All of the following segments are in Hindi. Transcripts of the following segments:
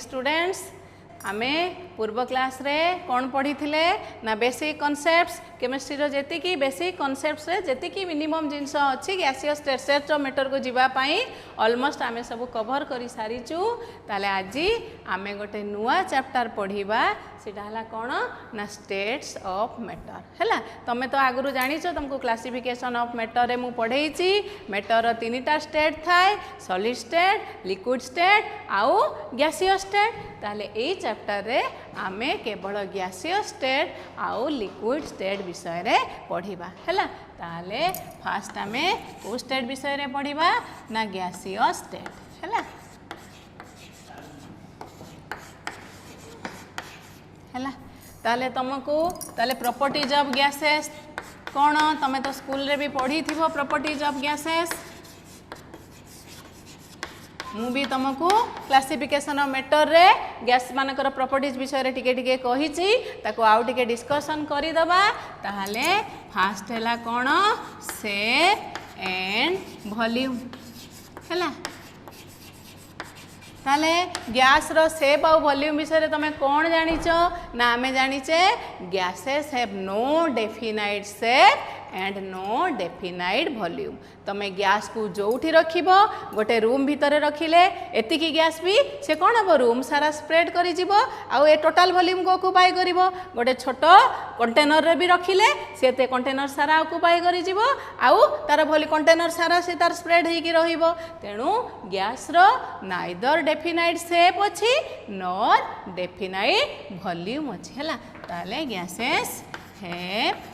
स्टूडेंट्स आमे पूर्व क्लास रे कौन पढ़ी थिले ना बेसिक कॉन्सेप्ट्स केमिस्ट्री रो जेतिकी बेसिक कॉन्सेप्ट्स रे जेतिकी मिनिमम जिंस अछि गैसियस स्टेट मीटर को जीवा पाई ऑलमोस्ट आमे सब कवर करी सारिचु ताले आजी आमे गोटे नुआ चैप्टर पढ़ीबा सेटा हला कोन ना स्टेट्स ऑफ मैटर हैला तमे तो आगुरु जानिछो तुमको क्लासिफिकेशन ऑफ मैटर रे मु पढ़ेइची मैटर रो तीनटा स्टेट थाए सॉलिड स्टेट लिक्विड स्टेट आउ गैसियस स्टेट ताले एई चैप्टर रे आमे केवल गैसियस स्टेट आउ लिक्विड स्टेट विषय रे पढ़ीबा हैला ताले फास्ट आमे को स्टेट विषय रे पढ़ीबा ना गैसियस स्टेट हैला हैला ताले तुमको ताले प्रॉपर्टीज ऑफ गैसेस कौन तमे तो स्कूल रे भी पढ़ी थिबो प्रॉपर्टीज ऑफ गैसेस मु भी तुमको क्लासिफिकेशन ऑफ मैटर रे गैस मानकर प्रॉपर्टीज विषय रे टिके टिके कहिची ताको आउ टिके डिस्कशन करि दबा ताले फास्ट हैला कौन शेप एंड वॉल्यूम हैला ताले गैस रो शेप और वॉल्यूम विषय तुम कौन जानिच ना आमे जानिचे gases have no definite shape and no definite volume तमे गैस को जोठी रखिबो गोटे रूम भीतर रखिले एतिकी गैस भी से कौन हम रूम सारा स्प्रेड करी जीवो आउ ए टोटल वॉल्यूम को ऑक्युपाई करिवो गोटे छोटो कंटेनर रे भी रखिले से ते कंटेनर सारा ऑक्युपाई करी जीवो आउ तार भली कंटेनर सारा से तार स्प्रेड हेकी रहिबो तेणु गैस रो नाइदर डेफिनाइट शेप अछि नॉर डेफिनाइट वॉल्यूम अछि हैला ताले gases have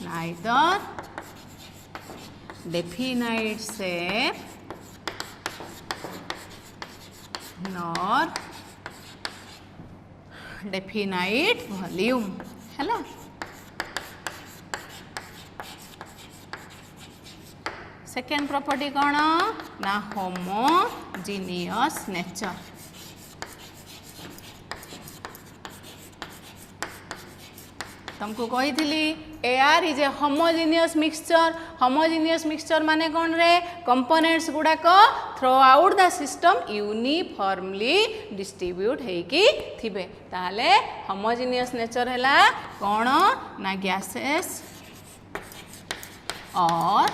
neither definite shape nor definite volume हैला सेकेंड प्रॉपर्टी कौन ना होमोजीनियस नेचर तुमको कही थी air is a homogeneous mixture माने कौन रे कंपोनेंट्स गुड़ाक throughout the system uniformly distribute हेकी थिबे ताले होमोजीनियस नेचर हैला कौन ना गैसेस और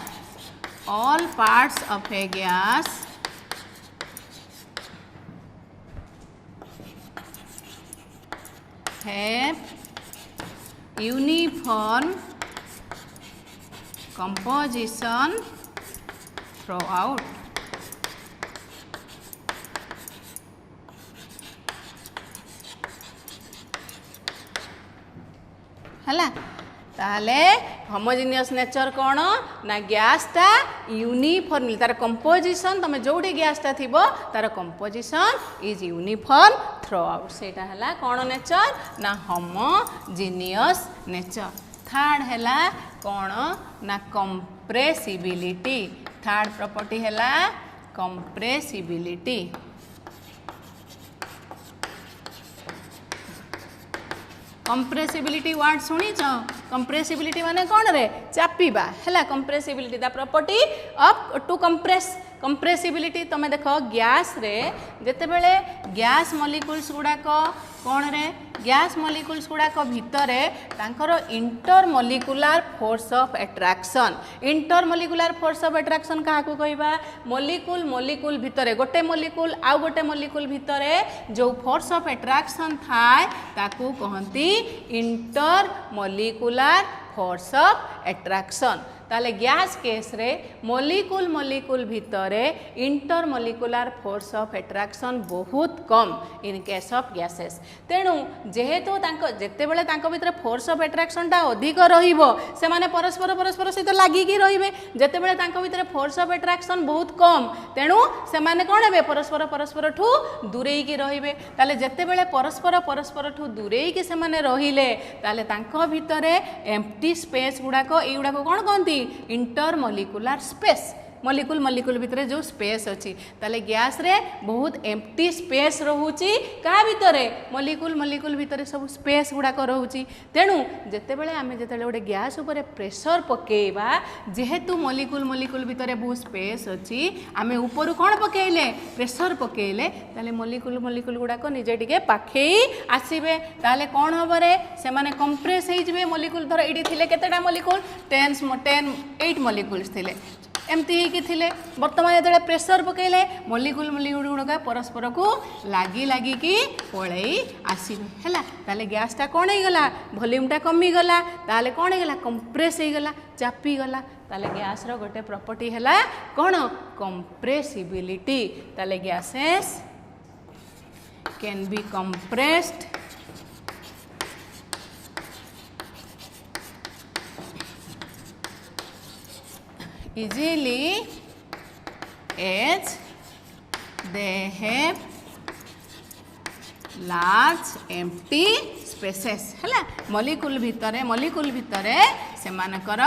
all parts of a gas have uniform composition throughout हला ताले होमोजीनियस नेचर कौन ना गैस टा यूनिफॉर्मली तार कंपोजिशन तुम जोड़ी गैस टा थिबो तार composition is uniform through out सेटा हला कौन नेचर ना होमोजीनियस नेचर थर्ड हैला कौन ना कंप्रेसिबिलिटी थर्ड प्रॉपर्टी हैला कंप्रेसिबिलिटी कंप्रेसिबिलिटी वर्ड शुणीच कंप्रेसिबिलिटी माने कौन रे चापिबा हैला compressibility the property of to compressibility तुम देख गैस रे जेते बेले गैस मॉलिक्यूल्स गुड़ाक कौन रे गैस मॉलिक्यूल्स गुड़ाक भितर तांकर intermolecular force of attraction intermolecular force of attraction क्या कहबा मॉलिक्यूल भितर गोटे मॉलिक्यूल आउ गोटे मॉलिक्यूल भितर जो फोर्स ऑफ अट्रैक्शन थाए ताकू कहती इंटरमॉलिक्यूलर फोर्स ऑफ अट्रैक्शन ताले गैस केस रे मॉलिक्यूल भितर इंटरमॉलिक्यूलर फोर्स ऑफ अट्रैक्शन बहुत कम इन केस ऑफ गैसेस तेणु जेहेतु जेते बेले तांको भितर फोर्स ऑफ अट्रैक्शन टा अधिक रहिबो से माने परस्पर सहित लागिकी रहिबे जेते बेले तांको भितर फोर्स ऑफ अट्रैक्शन बहुत कम तेणु से माने कोन हेबे परस्पर ठू दूरेकी रहिबे ताले जेते बेले परस्पर ठू दूरेकी से माने रहिले ताले तांको भितर एम्प्टी स्पेस गुडाको एगुडाको कोन कहंती इंटरमॉलिक्यूलर स्पेस मॉलिक्यूल मॉलिक्यूल भितर जो स्पेस अच्छी ताले गैस रे बहुत एम्प्टी स्पेस रोची क्या भितर मॉलिक्यूल मॉलिक्यूल भितर सब स्पेस गुड़ाक रोची तेणु जितेबाला आम जो गोटे गैस उपर प्रेशर पकेबा जेहेतु मॉलिक्यूल मॉलिक्यूल भितर बहुत स्पेस अच्छी आम ऊपर कौन पकेले प्रेशर पकेले ताले मॉलिक्यूल मॉलिक्यूल गुड़ाक निजे टिके पाखे आसबे ताले कौन हम रे से माने कंप्रेस हो मॉलिक्यूल धर ये थे केतेटा मॉलिक्यूल 8 मॉलिक्यूल्स थे एमती ही बर्तमान जो प्रेशर पकेले मॉलिक्यूल मॉलिक्यूल गुड़ाक परस्पर को लगी लगिकी पलई आसबे है ताले गैसटा कौन हो गला वॉल्यूमटा कमीगला ताले कौन हो गला कंप्रेस हो गला चापीगला ताले गैस रो गोटे प्रॉपर्टी है कौन कंप्रेसिबिलिटी ताले gases can be compressed easily as they have large empty spaces है मॉलिक्यूल भितर से मानकर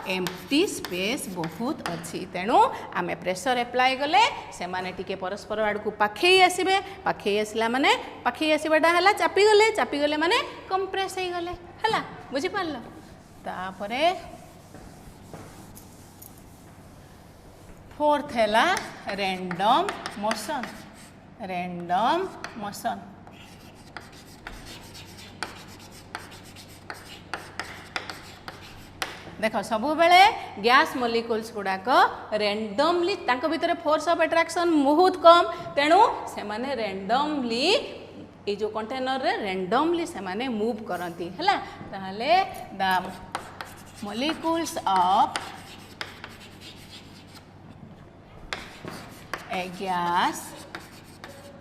एम्प्टी स्पेस बहुत अच्छी तेणु आम प्रेशर एप्लाय कले से माने टिके परस्पर आड़ को पाखे आसबे पाखे आसला माने पाखे आसबाटा है चापीगले माने कंप्रेस हो गले है बुझीपार तापरे फोर्थ है रैंडम मोशन देख सब बेले गैस मॉलिक्यूल्स गुड़ाक रैंडमली भितर फोर्स ऑफ अट्रैक्शन बहुत कम तेणु से माने रैंडमली ये जो कंटेनर रे रैंडमली से माने मूव करती है ताहले the molecules of a gas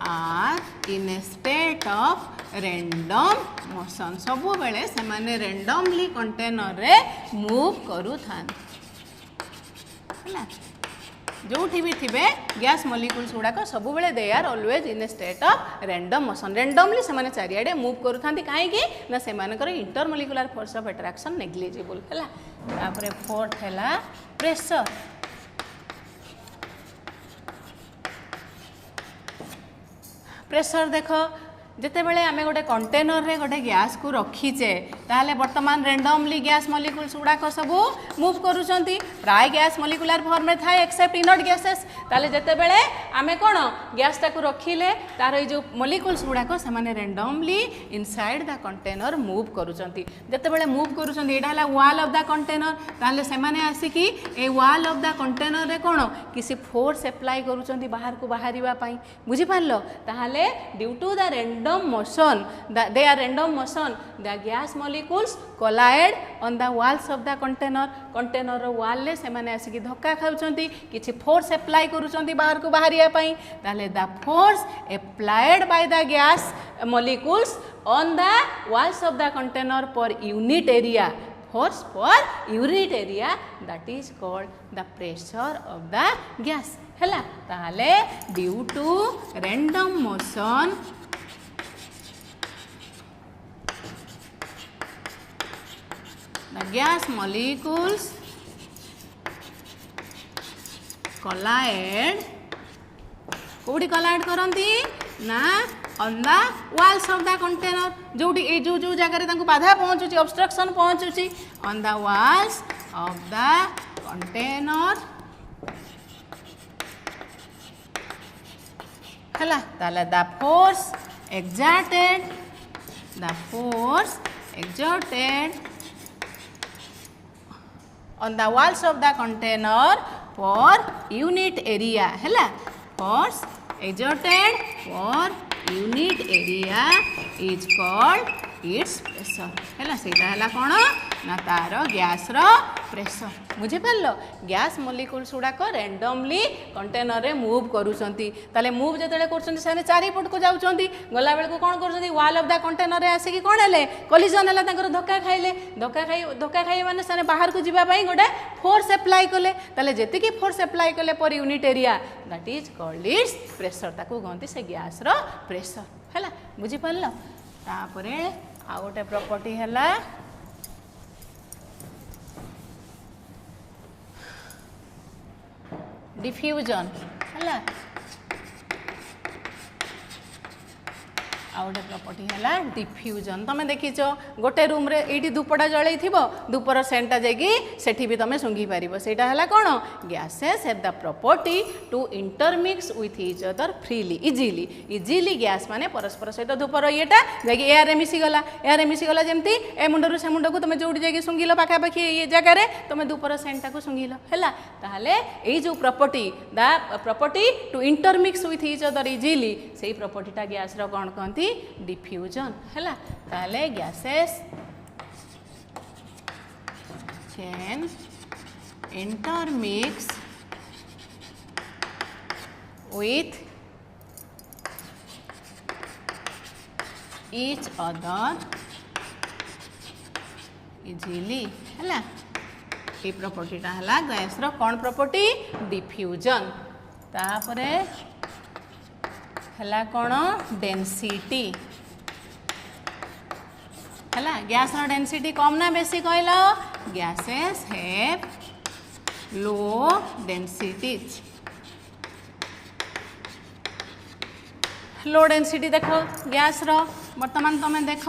are in a state of random motion सब बेले से माने randomly container रे move करू थान है जो भी थिबे गैस मॉलिक्यूल्स गुड़ाक सब बेले they are always in a state of random motion randomly से माने चारिआडे मूव करू थांती काहेकि ना से मानकर intermolecular force of attraction negligible है तापरे फोर्थ है प्रेशर प्रेशर देख जिते बड़े आम गोटे कंटेनर रे गोटे गैस को रखीचे ताहले वर्तमान रैंडमली गैस मॉलिक्यूल्स गुड़ाक सब मूव करूछंती प्राय गैस मॉलिक्यूलर फॉर्म में थाए एक्सेप्ट इनर्ट गैसेस ताहले जिते बड़े आमे कोन गैसटा को रखिले तार जो मॉलिक्यूल्स गुड़ाक से माने randomly inside the container move करूछंती जिते बड़े मूव करूछंती एटा हला वॉल ऑफ द कंटेनर ताहले से माने आसिकी ए वॉल ऑफ द कंटेनर रे कोन किसी फोर्स अप्लाई करूछंती बाहर को बाहरिबा पई बुझी पारलो ताहले due to the random motion they are random motion the gas molecules collide on the walls of the container ro wall ले से माने आसी धक्का खाउछंती किछि फोर्स अप्लाई करूछंती बाहर को बाहरिया पई ताले the force applied by the gas molecules on the walls of the container per unit area force per unit area that is called the pressure of the gas हैला ताले due to random motion the gas molecules collide कोडी collide करंती ना on the walls of the container जोटी जो जो जगह रे तांको बाधा पहुंचुची obstruction पहुंचुची on the walls of the container हला ताले the force exerted on the walls of the container for unit area है force exerted for unit area is called its pressure है सेटा है कौन ना तार गैस रो प्रेशर बुझी पारलो गैस मॉलिक्यूल्स गुड़ाक रैंडमली कंटेनर रे मूव करूछंती ताले मूव जतले करछंती साने चारि पट को जाउछंती गला बेल को कोन करछंती वॉल ऑफ द कंटेनर रे आसी कि कोन हेले कोलिजन हला ताकर धक्का खाई माने साने बाहर को जिबा पई गोटे फोर्स अप्लाई कले ताले जेति की फोर्स अप्लाई कले per unit area that is called its pressure ताको गंती से गैस रो प्रेशर हैला बुझी पारलो तापरे आ गोटे प्रॉपर्टी हैला डिफ्यूजन है आउ गोटे प्रॉपर्टी है डिफ्यूजन तुम देखीच गोटे रूम रे ये धूपटा जलई थी धूपर सेंटा जाकि भी तुम शुंघी पार से कौन gases have the property to intermix with each other freely easily easily gas माने परस्पर सहित धूपर येटा जाकि एयर मिसीगला एयर मिसीगला जमती ए मुंडरू से मुंड को तुम जो जाकि शुंघिल पाखापाखि ये जगार तुम धूपर सेंटा को शुंघिल है ताहले ये जो property the property to intermix with each other easily से प्रॉपर्टीटा गैस रो कौन कहती डिफ्यूजन है ताले gases can intermix with each other easily है ये प्रॉपर्टीटा है गैस रो कौन प्रॉपर्टी डिफ्यूजन तापरे है कौन डेंसिटी है गैस डेंसिटी कम ना बेसी कहल gases have low densities low density देख गैस रो बर्तमान तुम देख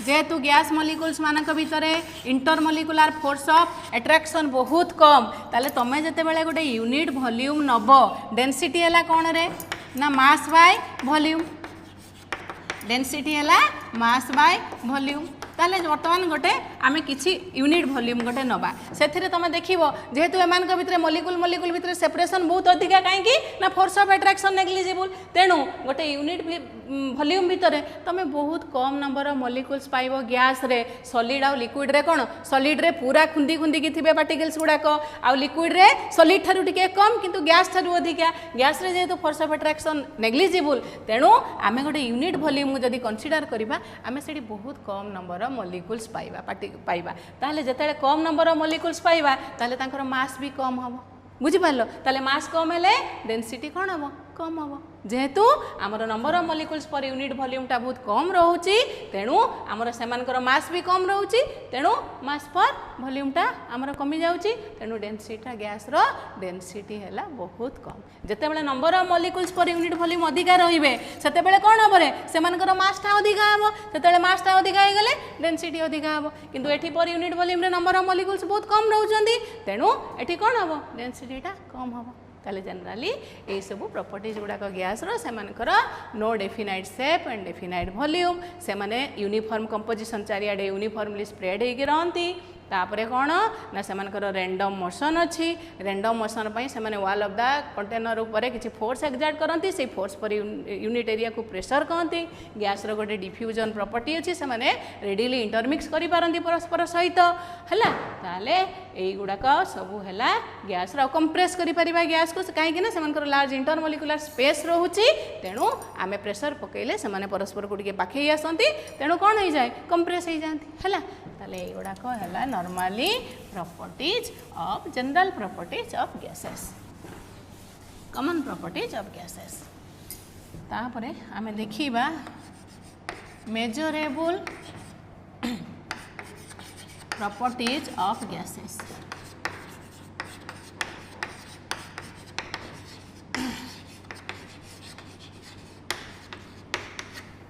जेहेतु गैस मॉलिक्यूल्स मानक भितर इंटरमॉलिक्युलर फोर्स ऑफ अट्रैक्शन बहुत कम ताले तुम जिते बड़े गोटे यूनिट वॉल्यूम नब डेंसिटी है कौन रे ना मास बाय वॉल्यूम डेंसिटी है मास बाय वॉल्यूम ताले बर्तमान गोटे आम किसी यूनिट वॉल्यूम गोटे नवा से तुम देख जेहेतु एम भितर मॉलिक्यूल मॉलिक्यूल भितर सेपरेशन बहुत अधिका कहीं ना फोर्स ऑफ अट्रैक्शन नेग्लिजिबल तेणु गोटे यूनिट वॉल्यूम भितर तुम बहुत कम नंबर ऑफ मॉलिक्यूल्स पाइबो गैस रे सॉलिड आउ लिक्विड रे कौन सॉलिड रे पूरा खुंदी खुंदी की थे पार्टिकल्स गुड़ाक आउ लिक्विड रे सॉलिड ठारू टिके कम किंतु गैस ठारू अधिका गैस रे जेहेतु फोर्स ऑफ अट्रैक्शन नेग्लिजिबल तेणु आम गोटे यूनिट वॉल्यूम जदि कंसीडर करबा आम से बहुत कम नंबर ऑफ मॉलिक्यूल्स पाइबा ताहले जेते कम नंबर ऑफ मॉलिक्यूल्स पाइबा ताहले तांकर मास भी कम हम बुझिपार ताहले मास कम हेले डेंसिटी कौन हम कम हम जेहेतु आमर number of molecules per unit वॉल्यूमटा बहुत कम रोचे तेणु आमर सेमानकर मास भी कम रोचे तेणु मास पर वॉल्यूमटा आमर कमी जाउची तेणु डेंसिटी गैस रो डेंसिटी है बहुत कम जेते बेले number of molecules per unit volume अधिका रहिबे सेते बेले कोन हबरे सेमानकर मासटा अधिका हबो सेते मासटा अधिका हे गले डेंसिटी अधिका हबो किंतु एठी पर यूनिट वॉल्यूम रे नंबर ऑफ मॉलिक्यूल्स बहुत कम रहउचंदी तेणु एठी कोन हबो डेंसिटीटा कम हबो ताले जनरली ये सब प्रॉपर्टीज गुड़ाक गैस सेमानकर no definite shape and definite volume से माने यूनिफॉर्म कंपोजिशन चारिआडे यूनिफॉर्मली स्प्रेड होकर रहती तापरे कौन ना सेमानकर रैंडम मोशन अच्छी रैंडम मोशन पर से वॉल ऑफ द कंटेनर उपर किसी फोर्स एक्सर्ट करती से फोर्स पर यूनिट एरिया को प्रेशर कहती गैस रो गोटे डिफ्यूजन प्रॉपर्टी अच्छी से रेडिली इंटरमिक्स करि पारंती परस्पर सहित है ताले यही गुड़ाक सबू है गैस रो कंप्रेस करि परिबा गैस को कहीं सेमानकर लार्ज इंटरमॉलिक्युलर स्पेस रोचे तेणु आम प्रेशर पकईले से परस्पर को पाखे आसती तेणु कौन हो जाए कंप्रेस हो जाती है ताले गुड़ाक है normally properties of general properties of gases common properties of gases तापरे आमे देखिबा मेजरेबल प्रॉपर्टीज ऑफ गैसेस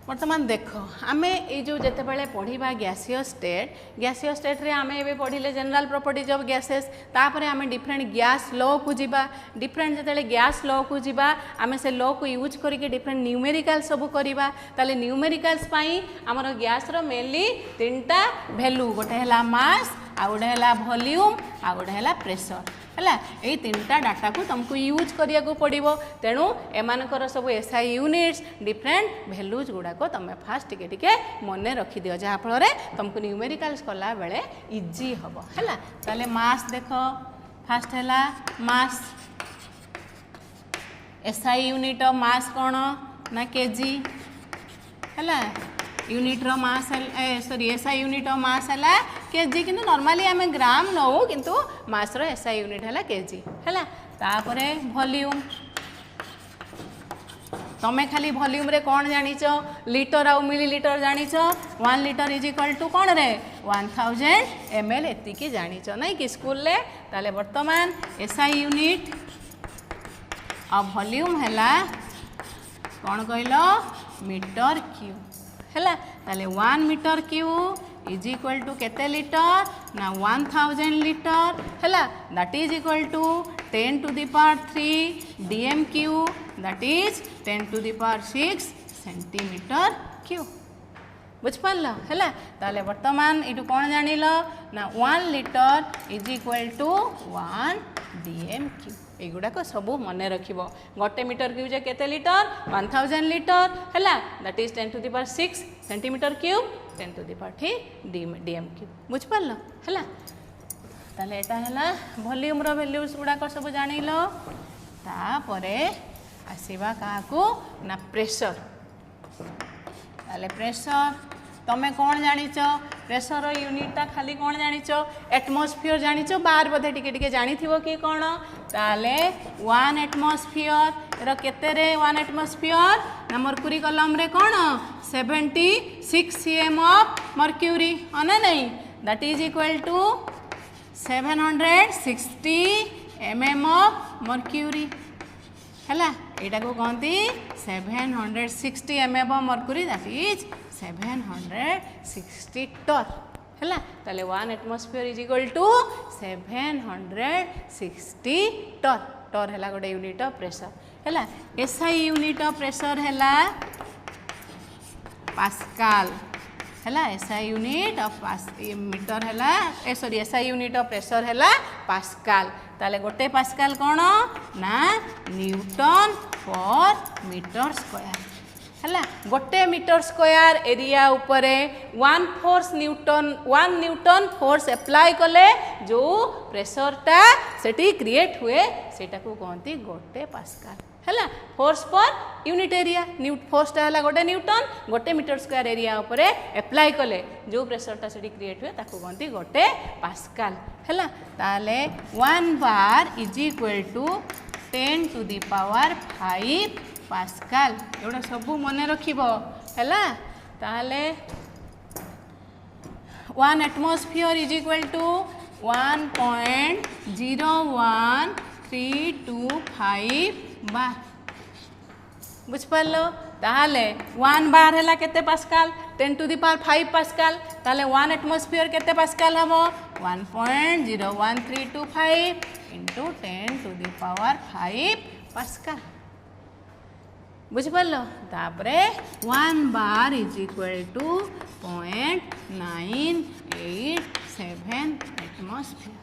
बर्तमान देख आमे ये जो जिते बड़े पढ़ा गैसियस स्टेट रे आमे एबे पढ़िले जनरल प्रॉपर्टीज ऑफ गैसेस तापरे आमे डिफरेंट गैस लॉ को जीवा डिफरेंट जिते गैस लॉ को जीवा आमे से लॉ को यूज करके डिफरेंट न्यूमेरिकल सब करवा ताले न्यूमेरिकल्स पाई आमर गैस रो मेनली तीनटा वैल्यू गोटे है मास आ गोटे है वॉल्यूम आ गोटे है प्रेशर है यही तीनटा डाटा को तुमको यूज करिया को पड़ो तेणु एमानकर सब एसआई यूनिट्स डिफरेंट वैल्यूज गुड़ाक तुम फास्ट टिके मन रखिद जहाँफल तुमको न्यूमेरिकल्स कला बेले इजी हम है ताले मास देख फास्ट है mass SI unit of mass कौन ना केजी है यूनिट रो mass sorry SI unit of mass है केजी किंतु नॉर्मली आम ग्राम नौ किंतु मास रो एसआई यूनिट है केजी है तापरे वॉल्यूम तमें खाली वॉल्यूम रे कौन जानिच लिटर आउ मिलीलीटर जानिच 1 लीटर इज इक्वल टू कौन रे 1000 ml एतिकी जानिच नहीं कि स्कूल रे ताले वर्तमान एसआई यूनिट आ वॉल्यूम हैला कौन कहल मीटर क्यूब हैला ताले 1 metre cube is equal to केते लिटर ना 1000 लिटर हैला that is equal to 10 to the power 3 dm cube that is 10 to the power 6 centimetre cube बुझिपार है ताले वर्तमान ये कौन जानिल ना 1 litre is equal to 1 dm cube एगुड़ाक सब मन रख गोटे मीटर क्यूब जे केते लिटर 1000 लिटर है that is 10 to the power 6 centimetre cube 10 to the power 3 dm cube बुझिपार है ताले एटा है वॉल्यूम रो वैल्यूज गुड़ाक सब जानिल तापरे आसीबा काको ना प्रेशर ताले प्रेशर तमें कौन जानिच प्रेशर यूनिटा खाली कौन जानिच एटमॉस्फेयर जानिच बार बोधे टिके टिके जानिथिबो कि कौन ताले 1 एटमॉस्फेयर रो केते रे 1 एटमॉस्फेयर ना मर्क्यूरी कॉलम रे कौन 76 cm ऑफ मर्क्यूरी अने नहीं that is equal to 760 mm of mercury हैला एटा को कहती 760 mm of mercury that is 760 torr है ताले 1 atmosphere is equal to 760 torr torr है गोटे यूनिट ऑफ प्रेशर है एसआई यूनिट ऑफ प्रेशर है पास्कल है एसआई यूनिट ऑफ मीटर है sorry SI unit of pressure है पास्कल ताले गोटे पास्कल कौन ना न्यूटन पर मीटर स्क्वायर है गोटे मीटर स्क्वायर एरिया उपरे 1 न्यूटन फोर्स एप्लाई कले जो प्रेशरटा सेठी क्रिएट हुए सेटा को कहती गोटे पास्कल है फोर्स पर यूनिट एरिया फोर्सटा है गोटे न्यूटन गोटे मीटर स्क्वायर एरिया उपरे एप्लाई कले जो प्रेशरटा सेठी क्रिएट हुए ताको कहती गोटे पास्कल है ताले 1 bar is equal to 10 to the power 5 pascal एवढा सब मन रखिबो हैला ताले 1 atmosphere is equal to 1.01325 bar बुझिपार ताले 1 बार है केते pascal 10 to the power 5 pascal ताले 1 एटमॉस्फेयर केते पास्कल हम 1.01325 into 10 to the power 5 pascal बुझिपार तापरे 1 bar is equal to 0.987 atmosphere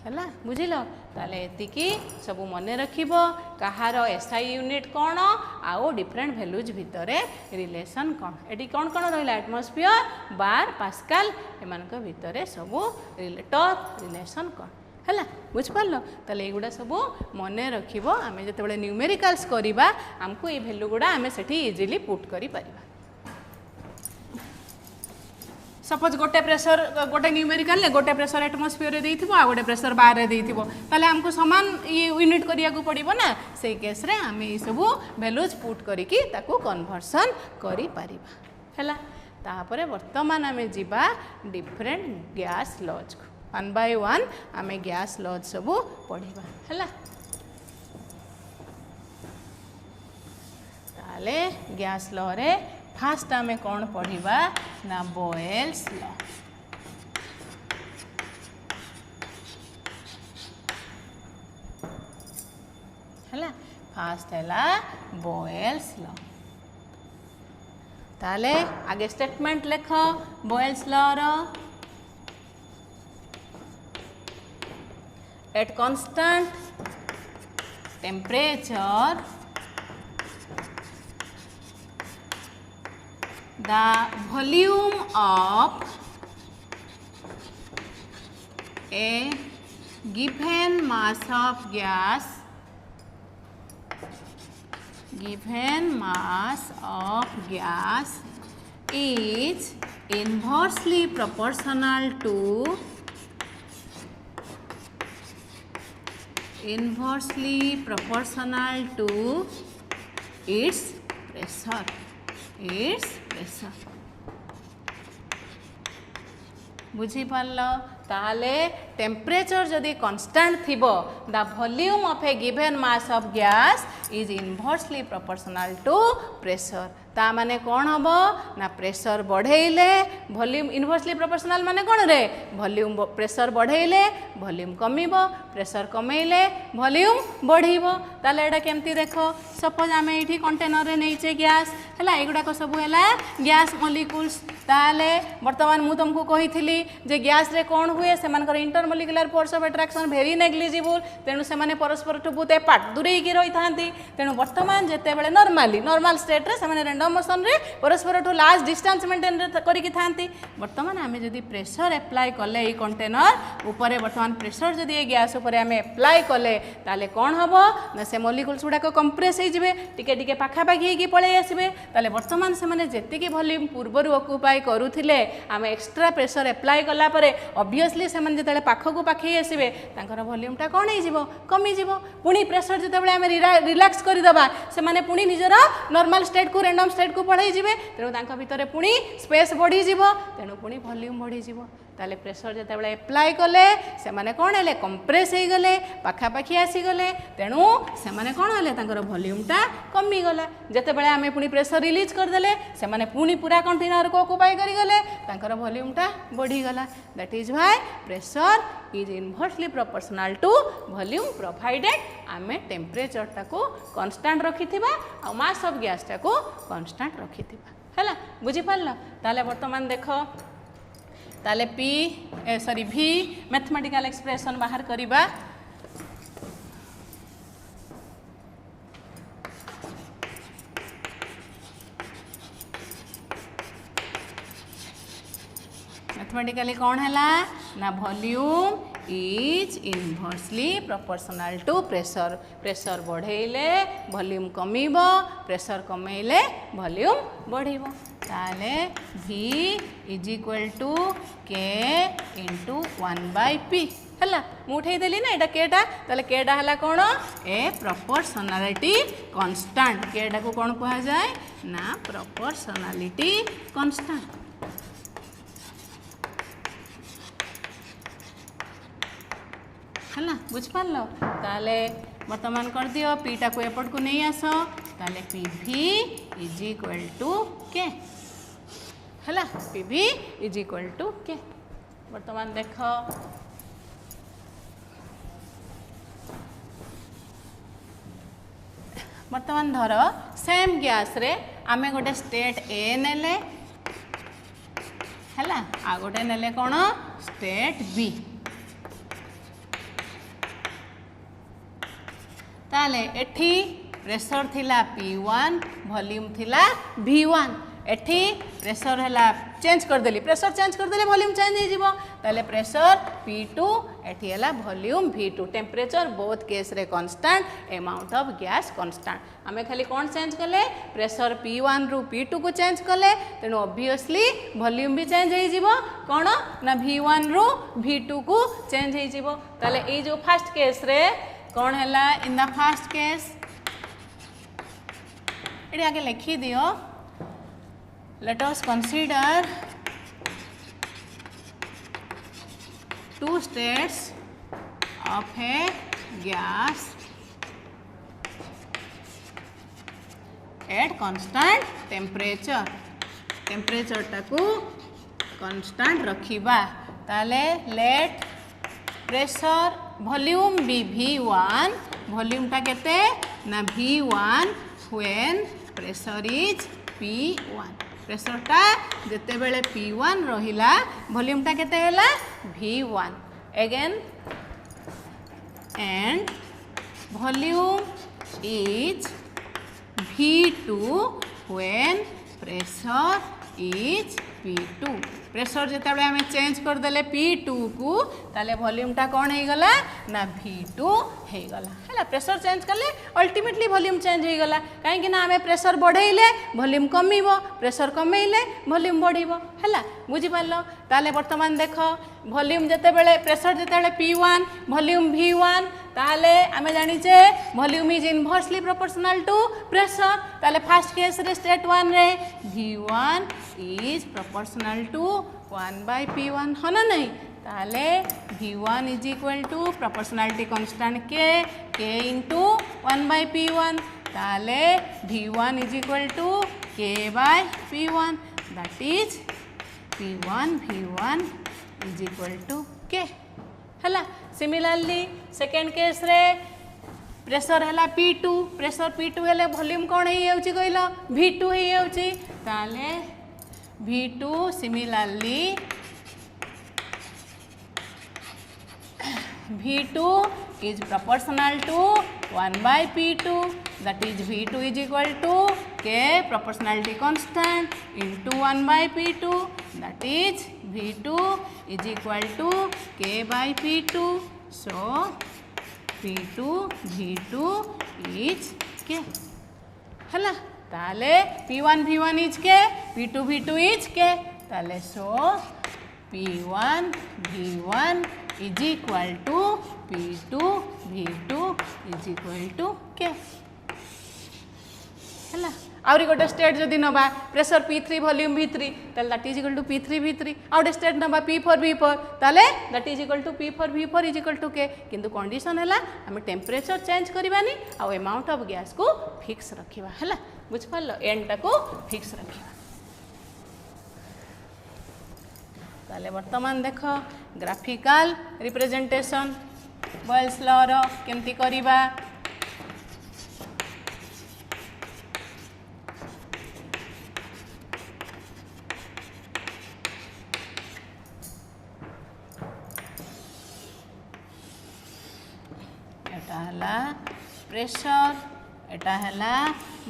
है बुझिल ताले एतिकी सब मन रखिबो कहार एसआई यूनिट कौन आउ डिफरेंट वैल्यूज भितर रिलेशन कौन एटी कौन कौन रहा एटमॉस्फेयर बार पास्कल एमानक भितर सब रिलेशन कौन है बुझिपार ताले एगुड़ा सब मन रखिबो आमे जेतेबेले न्यूमेरिकल्स करिबा हमको ये वैल्यू गुड़ा आमे सेठी इजीली पुट करि परिबा सपोज गोटे प्रेशर गोटे न्यूमेरिकल ले गोटे प्रेशर एटमॉस्फेयर रे देइथिबो आ गोटे प्रेशर बाहर रे देइथिबो ताले हमको समान यूनिट करिया को पड़िबो ना से केस रे आमे ई सब वैल्यूज पुट करिकि ताको कन्वर्सन करि परिबा हैला तापरे वर्तमान आमे जिबा डिफरेंट गैस लॉज को 1 by 1 आमे गैस लॉज सब पढ़िबा हैला ताले गैस लॉ रे फास्ट आमे कौन पढ़िबा ना बॉयल्स लॉ हैला फास्ट हैला बॉयल्स लॉ ताले आगे स्टेटमेंट लेख बॉयल्स लॉ रो at constant temperature the volume of a given mass of gas is inversely proportional to its pressure बुझी पारल ताहले टेम्परेचर जदि कांस्टेंट थिबो the volume of a given mass of gas is inversely proportional to pressure ता माने कौन हम ना प्रेशर बढ़ेले वॉल्यूम इनवर्सली प्रोपोर्शनल माने कौन रे वॉल्यूम प्रेशर बढ़ेले वॉल्यूम कमिबो प्रेशर कमेले वॉल्यूम बढ़िबो ताले एटा केमती देखो सपोज आमे एठी कंटेनर रे नैचे गैस हला एगुडा को सब हला गैस मॉलिक्यूल्स ताले वर्तमान मु तुमको कहिथिली जे गैस रे कौन हुए सेमानकर intermolecular force of attraction very negligible तेणु सेमाने परस्पर ठु बहुत एपार्ट दूरेई की रही थांती तेणु वर्तमान जेते बेले नॉर्मल स्टेट रे सेमाने रैंडम मोशन रे परस्पर ठु लार्ज डिस्टेंस मेंटेन करिकी थांती वर्तमान आमे जदी प्रेशर अप्लाई कले ई कंटेनर ऊपर वर्तमान प्रेशर जदी ए गैस ऊपर आमे अप्लाई कले ताले कौन हबो ना से मॉलिक्यूल्स गुडा को कंप्रेस हे जिवे टिके टिके पाखा पाखी की पळे आसीबे ताले वर्तमान सेमाने जेतिकी वॉल्यूम पूर्वरु ऑक्युपाई करूथिले आमे एक्स्ट्रा प्रेशर अप्लाई कला परे ऑब्वियसली सेमाने जेतेले पाखकु पाखी आसीबे तांकर वॉल्यूमटा कौन हे जिवो कमी जिवो पुनी प्रेशर जेतेबेले आमे रिलैक्स करि दबा सेमाने पुनी निजर नॉर्मल स्टेट को रैंडम स्टेट को पळै जिवे तेणु तांका भितरे पुनी स्पेस बढ़ी जिवो तेणु पुनी वॉल्यूम बढ़ी जिवो ताले प्रेशर जेतेबेले अप्लाई कले सेमाने कौन हेले कंप्रेस हे गले पाखा पाखी आसी गले तेणु सेमाने कौन हेले तांकर वॉल्यूमटा कमी गला जेतेबेले आमे पुनी प्रेशर रिलीज कर देले सेमाने पुनी पूरा कंटेनर को ऑक्युपाई करि गले तांकर वॉल्यूमटा बढ़ी गला that is why pressure is inversely proportional to volume provided आमे टेम्परेचर टाको कांस्टेंट रखिथिबा आ मास ऑफ गैस टाको कांस्टेंट रखिथिबा हैला बुझी पारला ताले वर्तमान देखो ताले पी सॉरी भी मैथमेटिकल एक्सप्रेशन बाहर करिबा मैथमेटिकली कौन है ना volume is inversely proportional to pressure pressure बढ़ेले वॉल्यूम कमिबो प्रेशर कमेले वॉल्यूम बढ़िबो ताले V is equal to K into 1/P हला मुठे देली ना एटा केटा ताले केटा हला कोन ए प्रोपोर्शनलिटी कांस्टेंट केटा को कोन कहा जाए ना प्रोपोर्शनलिटी कांस्टेंट है बुझ पार ताले वर्तमान कर दियो पीटा को एपट को नहीं आस ताले PV इज इक्वल टू के है PV इज इक्वल टू के वर्तमान देख वर्तमान धर सेम गैस रे आमे गोटे स्टेट ए नेले है आ गोटे नेले कौन स्टेट बी ताले एठी प्रेशर थिला P1 वॉल्यूम थिला V1 एठी प्रेशर हैला चेंज कर देली प्रेशर चेंज कर देले वॉल्यूम चेंज हो जिवो ताले प्रेशर P2 एठी हैला volume V2 temperature both case रे constant amount of gas constant आमे खाली कौन चेंज कले प्रेशर P1 रु P2 को चेंज कले तेणु ऑब्वियसली वॉल्यूम भी चेंज हो जिवो कोन ना V1 रु V2 को चेंज हो जिवो ताले ए जो फर्स्ट केस रे कौन है इन द फर्स्ट केस ये आगे लिखी दियो let us consider two states of a gas at constant temperature टाकू कांस्टेंट रखिबा ताले let pressure volume be V1 volume टा केते ना V1 when pressure is P1 pressure टा जेते बेले P1 रहिला वॉल्यूम टा केते हैला V1 again and volume is V2 when pressure is P2 pressure जिते बड़े आम चेंज करदे P2 को ताले वॉल्यूम टा कौन हो गला ना V2 हो गला है प्रेशर चेंज कले अल्टीमेटली वॉल्यूम चेंज हो गला कहीं ना आम प्रेशर बढ़ेले वॉल्यूम कमिबो प्रेशर कमेले वॉल्यूम बढ़िबो है बुझी पारलो ताले वर्तमान देख वॉल्यूम जिते बड़े प्रेशर जिते बड़े P1 वॉल्यूम V1 ताले आमे जानिचे volume is inversely proportional to pressure ताले फर्स्ट केस रे स्टेट 1 रे V1 is proportional to 1/P1 है ना नहीं ताले V1 is equal to proportionality constant K into 1/P1 ताले V1 is equal to K/P1 that is P1 V1 is equal to K है। सिमिलरली सेकेंड केस रे प्रेशर है P2 प्रेशर P2 हेले वॉल्यूम कौन हो कहल V2 हो ताले V2 similarly V2 is proportional to 1/P2 that is V2 is equal to K proportionality constant into 1/P2 that is V2 is equal to K/P2 so P2 V2 is K है ताले P1 V1 is K P2 V2 is K ताले so P1 V1 is equal to P2 V2 is equal to K है। आउरी गोटे स्टेट जदि नबा प्रेशर P3 वॉल्यूम V3 ताले that is equal to P3 V3 आउटे स्टेट नबा P4 V4 ताले that is equal to P4 V4 is equal to K किंतु कंडीशन है आम टेम्परेचर चेंज करवानी आउ अमाउंट ऑफ गैस को फिक्स रखा है बुझ पार एंड को फिक्स रखा। ताले वर्तमान देख ग्राफिकल रिप्रेजेंटेशन बॉयल्स लॉ रो केमती करिबा प्रेशर एटा है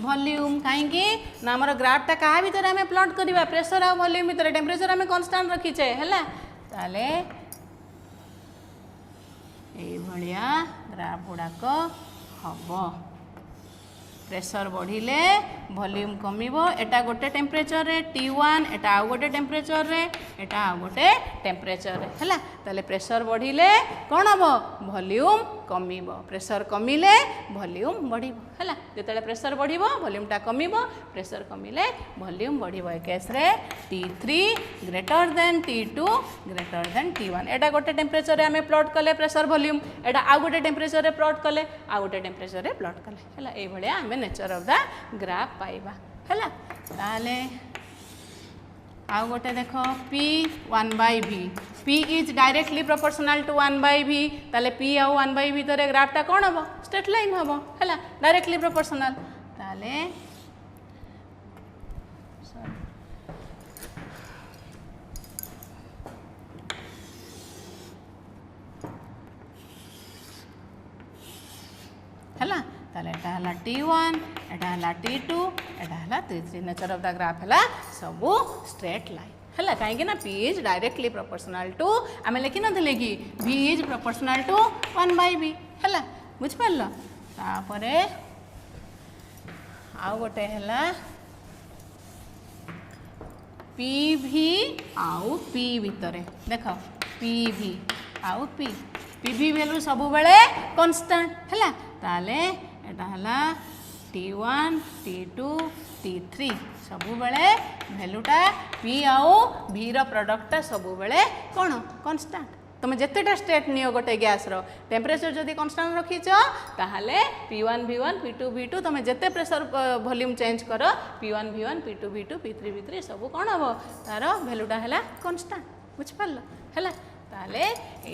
वॉल्यूम कहीं ना आमर ग्राफटा क्या भितर आम प्लॉट करवा प्रेशर आ वॉल्यूम भितर टेम्परेचर आम कन्स्टांट रखीचे है ताले ये ग्राफ गुड़ाक हम प्रेशर बढ़िले वॉल्यूम कमिबो एटा गोटे टेम्परेचर रे T1 एटा आउ गोटे टेम्परेचर रे एटा आउ गोटे टेम्परेचर रे है ताले प्रेशर बढ़िले कौन हम वॉल्यूम कमिबो प्रेशर कमिले वॉल्यूम बढ़िबो है जिते प्रेशर बढ़िबो वॉल्यूमटा कमिबो प्रेशर कमिले वॉल्यूम बढ़िबो ए केस रे T3 greater than T2 greater than T1 एटा गोटे टेम्परेचर रे आमे प्लॉट कले प्रेशर वॉल्यूम एटा आउ गोटे टेम्परेचर रे प्लॉट कले आउ गोटे टेम्परेचर रे प्लॉट कले है ए भलिया आमे नेचर ऑफ द ग्राफ पाइबा है ताले आउ गोटे देख P 1/V P is directly proportional to 1/V ताले P आउ 1/V भितर ग्राफटा कौन हम स्ट्रेट लाइन हम है डायरेक्टली प्रोपोर्शनल ताले है ताले एटा हला T1 एटा हला T2 एटा हला T3 nature of the graph है सबू स्ट्रेट लाइन है कहीं P is directly proportional to आम लिखि नथिले कि V is proportional to 1/V है बुझ पारल तापरे आउ गोटे है PV आउ P भितर देख PV आउ PV वैल्यू सब बेले कांस्टेंट है ताले एटा हला T1 T2 T3 सब बेले वैल्यूटा P आउ V रो प्रोडक्टटा सब बेले कौन कांस्टेंट तुम जितेटा स्टेट नियो गोटे गैस रो टेम्परेचर जदि कांस्टेंट रखीच ताहले P1 V1 P2 V2 तुम जिते प्रेशर वॉल्यूम चेंज कर P1 V1 P2 V2 P3 V3 सब कौन हम तार वैल्यूटा है कांस्टेंट बुझ पारल है ताले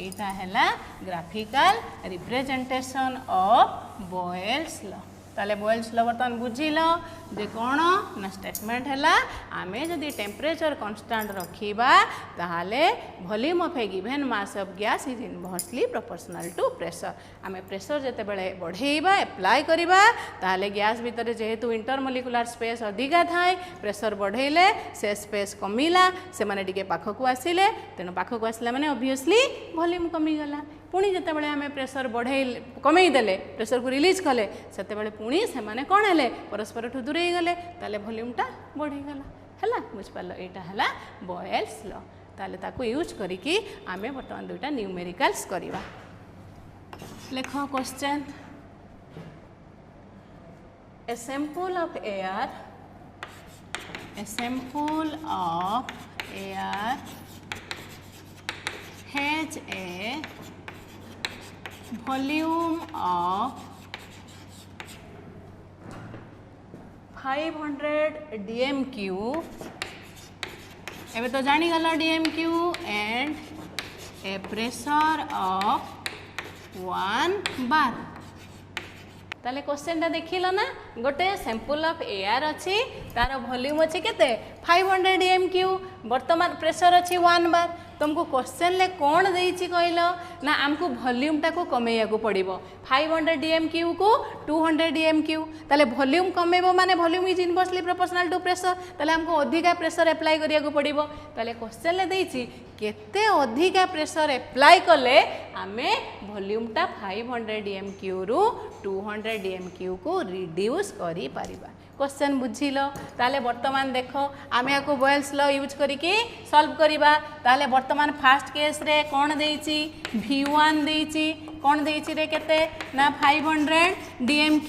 एटा है graphical representation of Boyle's law ताले बॉयल्स लॉ बर्तमान बुझिल जे कौन ना स्टेटमेंट है आमे जदि टेम्परेचर कांस्टेंट रखिबा ताहाले volume of a given mass of gas is inversely proportional to pressure आमे प्रेशर जते बेले बढ़ेइबा अप्लाई करिबा ताहाले गैस भीतर जेहेतु इंटरमोलिकुलर स्पेस अधिका थाए प्रेशर बढ़ेइले से स्पेस कमिला से माने टिके पाखकु आसिले तेनो पाखकु आसिला माने ऑब्वियसली वॉल्यूम कमी गला पुणी जिते बड़े आम प्रेशर बढ़े कमे देले प्रेशर को रिलीज कले सेते बड़े पुणी से माने कौन है परस्पर ठू दूरे गले ताले वॉल्यूमटा बढ़ीगला है बुझ पार यहाँ है बॉयल्स लॉ ताले ताको यूज करिकी आमे बर्तमान दुईटा न्यूमेरिकल्स करवा लेख question a sample of air has reach a volume of 500 dmq, एबे तो जानी गला dmq and a pressure of 1 bar। ताले क्वेश्चन टा देखिल ना, गोटे सैंपल ऑफ एयर अच्छी तार वॉल्यूम अच्छी केते 500 dmq, वर्तमान प्रेशर अच्छी 1 बार। तुमको क्वेश्चन ले कौन देइछि कहल ना, आमको वॉल्यूम टा को कमेया को पड़िबो 500 dmq को 200 dmq। ताले वॉल्यूम कमेबो माने volume is inversely proportional to pressure, ताले हमको अधिका प्रेशर अप्लाई करिया को पड़िबो। ताले क्वेश्चन ले देइछि केते अधिका प्रेशर अप्लाई कले आमे वॉल्यूम टा 500 dmq रु 200 dmq को रिड्यूस करि परिबा। क्वेश्चन बुझिल ताले वर्तमान देखो आमे आको बॉयल्स लॉ यूज करिके सॉल्व करिबा। ताले वर्तमान फास्ट केस रे कोन देइछि v1 देइछि, कोन देइछि रे केते ना 500 dmq।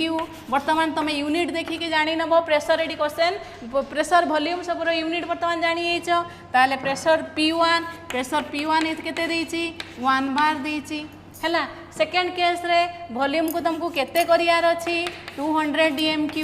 वर्तमान तमे यूनिट देखि के जानि नबो प्रेशर एडी क्वेश्चन प्रेशर वॉल्यूम सब रो यूनिट वर्तमान जानि एछो। ताले प्रेशर p1 इज केते देइछि 1 बार देइछि हैला। सेकंड केस रे वॉल्यूम को तुमको केते करियार अछि 200 dmq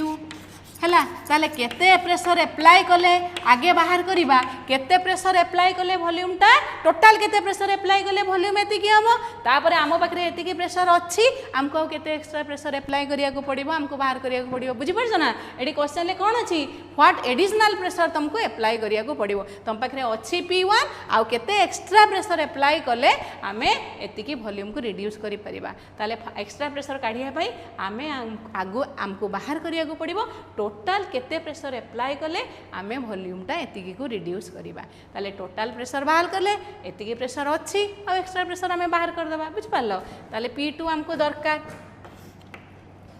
हैला। ताले केते प्रेशर अप्लाई कले आगे बाहर करिबा, केते प्रेशर अप्लाई कले वॉल्यूम टा टोटल केते प्रेशर अप्लाई कले वॉल्यूम एति की हबो, तापर आमो पाखरे एति की प्रेशर अछि, हमको केते एक्स्ट्रा प्रेशर अप्लाई करिया को पड़िबो, हमको बाहर करिया को पड़िबो। बुझि परछ ना, एडी क्वेश्चन ले कोन अछि व्हाट एडिशनल प्रेशर तुमको अप्लाई करिया को पड़िबो। तुम पाखरे अछि p1 आ केते एक्स्ट्रा प्रेशर अप्लाई कले आमे एति की वॉल्यूम को रिड्यूस करि परिबा। ताले एक्स्ट्रा प्रेशर काढिया पई आमे आगु हमको बाहर करिया को पड़िबो टोटल केते प्रेशर अप्लाई कले आमे वॉल्यूम टा एतिकी को रिड्यूस करिबा। ताले टोटल प्रेशर बाहर कले एतिकी प्रेशर अछि आ एक्स्ट्रा प्रेशर आमे बाहर कर देबा। बुझ पालो, ताले p2 हमको दरकार।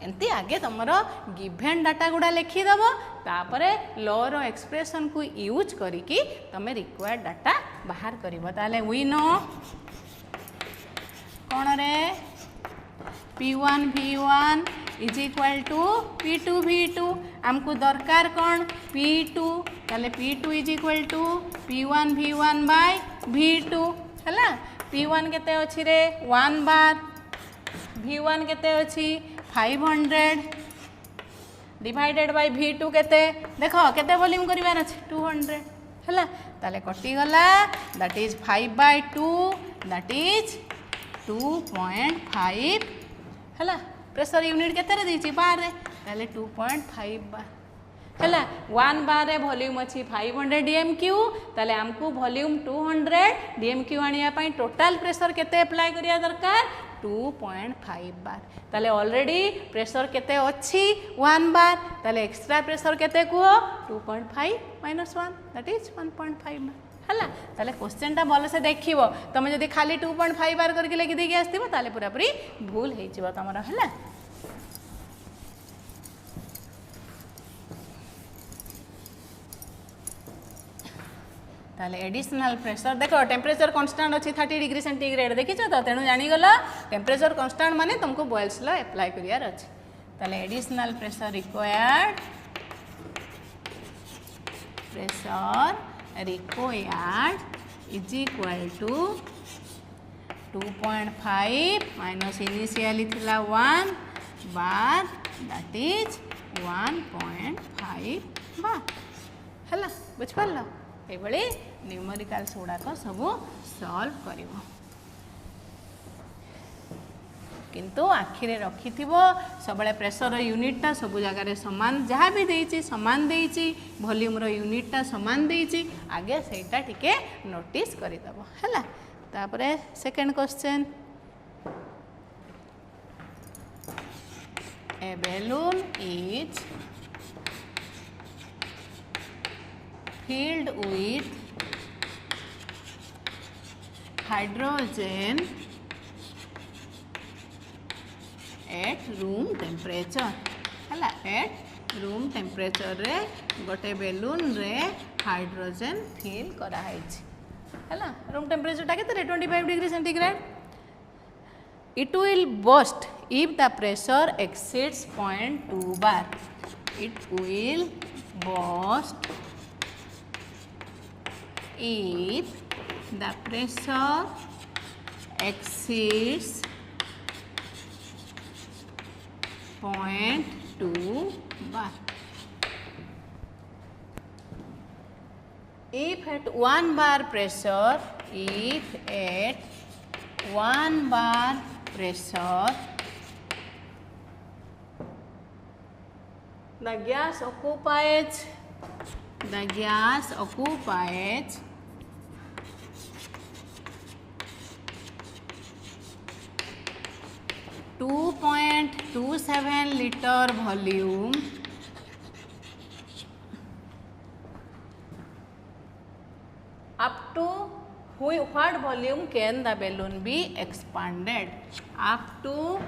एंती आगे तमरो गिवन डाटा गुडा लिखि दबो, तापरे लॉ रो एक्सप्रेशन को यूज करिकी तमे रिक्वायर्ड डाटा बाहर करिवो। ताले वी नो कोन रे p1 v1 is equal to p2 v2। हमको दरकार कौन p2, ताले p2 is equal to p1 v1 bye v2 हैला। p1 केते अछि रे 1 बार, v1 केते अछि 500 डिवाइडेड बाय v2 केते देखो केते वॉल्यूम करिवार अछि 200 हैला। ताले कटि गला, दैट इज 5/2 दैट इज 2.5 हैला। प्रेशर यूनिट केते रे दिछि बार रे, ताले 2.5 बार हैला। 1 बार रे वॉल्यूम अछि 500 dmq, ताले हमको वॉल्यूम 200 dmq आनिया पई टोटल प्रेशर केते अप्लाई करिया दरकार 2.5 बार। ताले ऑलरेडी प्रेशर केते अछि 1 बार, ताले एक्स्ट्रा प्रेशर केते को 2.5 - 1 दैट इज 1.5 बार हैला। ताले क्वेश्चन टा भल से देखिबो, तमे जदी खाली 2.5 बार करके लिखि देके आस्तिबो ताले पूरा पूरी भूल हेइ जिवो तमरा हैला। ताले एडिशनल प्रेशर देखो टेम्परेचर कांस्टेंट अछि 30 डिग्री सेंटीग्रेड देखिछो तो, तेनु जानि गला टेम्परेचर कांस्टेंट माने तुमको बॉयल्स लॉ अप्लाई करियार अछि। ताले additional pressure required is equal to 2.5 minus initially थिला 1 बार दैट इज 1.5 बार हैला। बुझ पारलो, ए बळे न्यूमेरिकल्स गुड़ाक सब सॉल्व करिवो, किंतु आखिरे रखिथिबो सबले प्रेशर यूनिटा सब जगह रे समान जहाँ भी देइछि समान देइछि, वॉल्यूम रो यूनिटा समान देइछि, आगे सेटा टिके नोटिस करि दबो हैला। तापरे second question, A balloon is filled with hydrogen at room temperature हैला। एट रूम टेम्परेचर रे गोटे बेलून रे हाइड्रोजन फिल करा हैला। रूम टेम्परेचर टा केते 25 degree centigrade. It will burst if the pressure exceeds 0.2 bar. It will burst if the pressure exceeds 0.2 bar. If at 1 bar pressure, the gas occupies 2.27 liter volume up to what volume can the balloon be expanded? Up to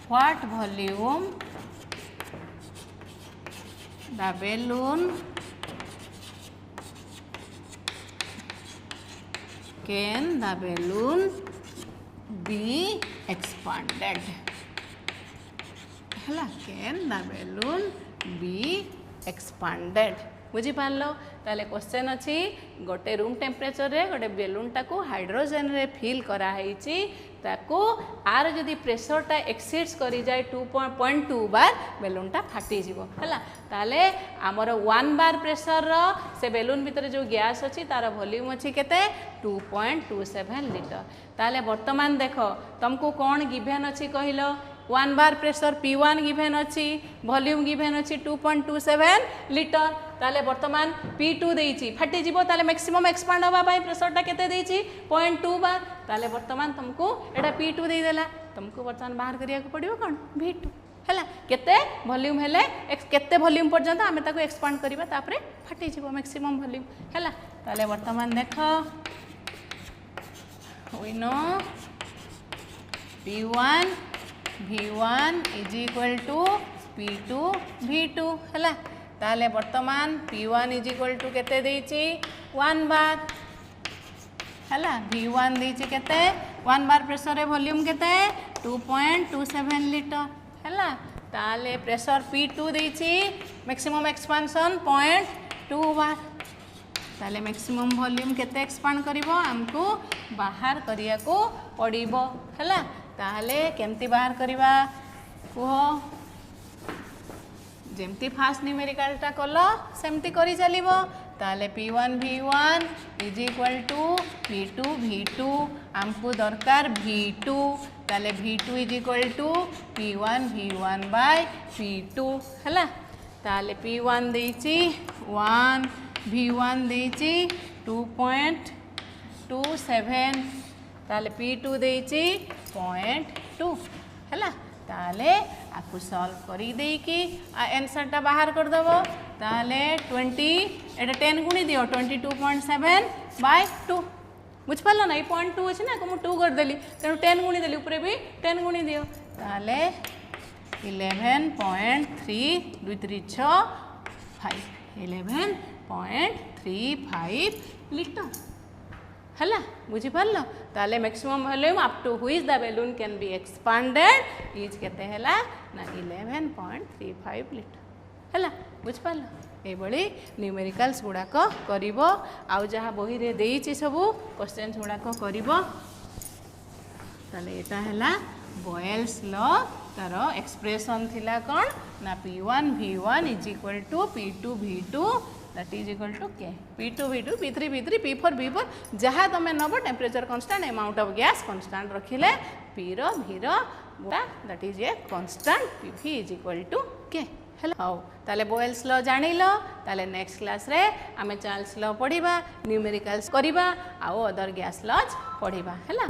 what volume the balloon can the balloon be expanded? Hela, can the balloon be expanded? बुझी पारल ताले क्वेश्चन अच्छी गोटे रूम टेम्परेचर रे गोटे बेलून टाको हाइड्रोजन रे फिल करा हैची ताको आर जदि प्रेशर टा एक्सीड्स करी जाए 2.2 बार बेलून टा फाटी जीवो हला ताले हमर 1 बार प्रेशर रो से बेलून भीतर जो गैस अच्छी तार वॉल्यूम अच्छी केते 2.27 लिटर ताले वर्तमान देखो तुमको कौन गिवन अच्छी कहिलो 1 बार प्रेशर P1 गिवन अच्छी वॉल्यूम गिवन अच्छी 2.27 लिटर ताले वर्तमान P2 देइची फाटी जीवो ताले मैक्सिमम एक्सपांड होबा पाई प्रेशर टा केते देइची 0.2 बार ताले वर्तमान तुमको एटा P2 देइ देला तुमको वर्तमान बाहर करिया को पड़ियो कोन V2 हैला केते वॉल्यूम हेले केते वॉल्यूम पर्यंत आमे ताको एक्सपांड करिबा तापरे फाटी जीवो मैक्सिमम वॉल्यूम हैला ताले वर्तमान देखो we know P1 V1 is equal to P2 V2 हैला ताले वर्तमान P1 is equal to केते देइची 1 बार हैला V1 देइची केते 1 बार प्रेशर रे वॉल्यूम केते 2.27 लिटर हैला ताले प्रेशर P2 देइची मैक्सिमम एक्सपांशन 0.2 बार ताले मैक्सिमम वॉल्यूम केते एक्सपांड करिवो हमको बाहर करिया को पड़िबो हैला ताले केमती बाहर करिवा कुहो जेमती फास्ट न्यूमेरिकल टा कलो सेमती करी चलिबो ताले P1 V1 is equal to P2 V2 हमको दरकार V2 ताले V2 is equal to P1 V1 bye P2 हैला ताले P1 देइची 1 V1 देइची 2.27 ताले P2 देइची 0.2 हैला ताले आपको सॉल्व करी देई कि आंसर टा बाहर कर दबो ताले 20 एटा 10 गुणी दियो 22.7 बाय 2 बुझ पालो ना 0.2 अछि ना को मु 2 कर देली तेनु 10 गुणी देली ऊपर भी 10 गुणी दियो ताले 11.3 2 3 6 5 11.35 लिटर हैला बुझी पारलो ताले maximum volume up to which the balloon can be expanded is केते हैला ना 11.35 लिटर हैला बुझ पारलो ए बड़ी न्यूमेरिकल्स गुडाक करिवो आउ जहा बही रे देइची सबु क्वेश्चंस गुडाक करिवो ताले एटा हैला बॉयल्स लॉ तार एक्सप्रेशन थिला कोन ना P1 V1 is equal to P2 V2 that is equal to K P2 V2 P3 V3 P4 V4 जहाँ तमें नब temperature constant amount of gas constant रखिले P रो V रो that is a constant PV is equal to K हेलो हाउ ताले बोयल्स लॉ जानिलो ताले नेक्स्ट क्लास रे आमे चार्ल्स लॉ पढ़िबा न्यूमेरिकल्स करिबा आ अदर गैस लॉज पढ़िबा हैला।